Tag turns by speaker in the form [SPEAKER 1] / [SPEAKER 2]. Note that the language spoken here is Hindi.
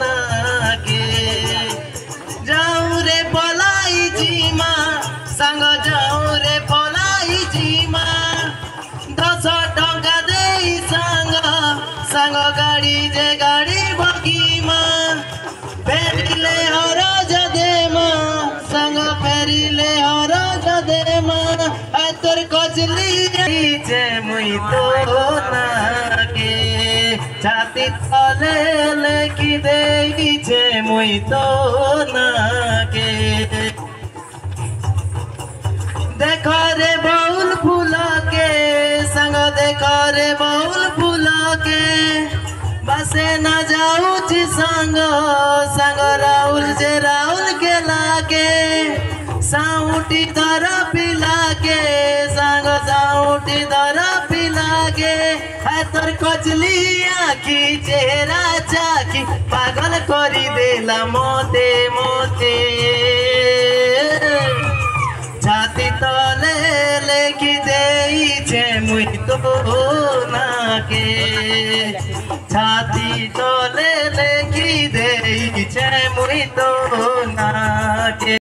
[SPEAKER 1] नाके जाऊ रे पलाई जीमा सांग जाऊ रे पलाई जीमा 10 टंका देई सांग सांग गाड़ी जे गाड़ी बगीमा फेरिले हरज देमा सांग फेरिले हरज देमा आ तोर कजली जे मुई तो नाके छाती तले लेखी देई जे मुई तो नाके देखो रे बाउल फूला के संग देखो रे बाउल फूला के बसे न जाऊची संग संग राहुल जे राहुल के लागे साउटी धरा पिला के संग साउटी धरा पिला के तोर कजली आखी चेहरा चाखी पागल करी देला मोते मोते छाती तले लेखी देई छे मुई तो नाके छाती तले लेखी देई छे मुई तो नाके।